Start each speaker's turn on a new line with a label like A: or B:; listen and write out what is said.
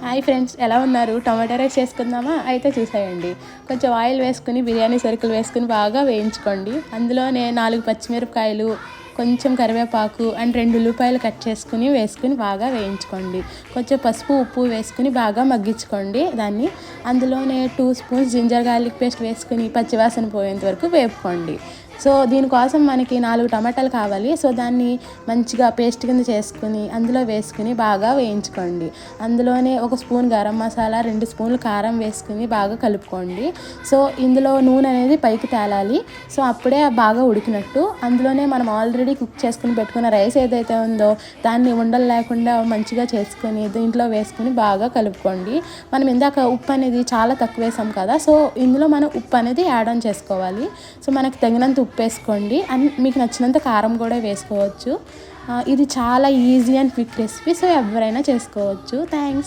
A: Hi friends, ఎలా ఉన్నారు? టమాటా rice చేసుకుందామా? అయితే చూసేయండి. కొంచెం ఆయిల్ వేసుకుని బిర్యానీ సరుకులు వేసుకుని బాగా వేయించుకోండి. అందులోనే 4 పచ్చిమిరపకాయలు, కొంచెం కరివేపాకు అండ్ 2 ఉల్లిపాయలు కట్ చేసుకుని వేసుకుని బాగా వేయించుకోండి. కొంచెం పసుపు ఉప్పు వేసుకుని బాగా మగ్గించుకోండి దాన్ని. అందులోనే 2 స్పూన్స్ జింజర్ గార్లిక్ పేస్ట్ వేసుకుని పచ్చివాసన పోయేంత వరకు వేపుకోండి. సో దీనికోసం మనకి 4 టమాటాలు కావాలి. సో దాన్ని మంచిగా పేస్ట్ కింద చేసుకుని అందులో వేసుకుని బాగా వేయించుకోండి. అందులోనే 1 స్పూన్ గరం మసాలా, 2 స్పూన్లు కారం వేసుకుని బాగా కలుపుకోండి. సో ఇందులో నూనె అనేది పైకి తేలాలి. సో అప్పుడే బాగా ఉడికినట్టు. అందులోనే మనం ఆల్రెడీ కుక్ చేసుకుని పెట్టుకున్న రైస్ ఏదైతే ఉందో దాన్ని ఉండలు లేకుండా మంచిగా చేసుకొని దీంట్లో వేసుకుని బాగా కలుపుకోండి. మనం ఇందాక ఉప్పు అనేది చాలా తక్కువ వేసాం కదా, సో ఇందులో మనం ఉప్పు అనేది యాడ్ ఆన్ చేసుకోవాలి. సో మనకు తగినంత ఉప్పు వేసుకోండి అండ్ మీకు నచ్చినంత కారం కూడా వేసుకోవచ్చు. ఇది చాలా easy and quick recipe. So ఎవరైనా చేసుకోవచ్చు. థ్యాంక్స్.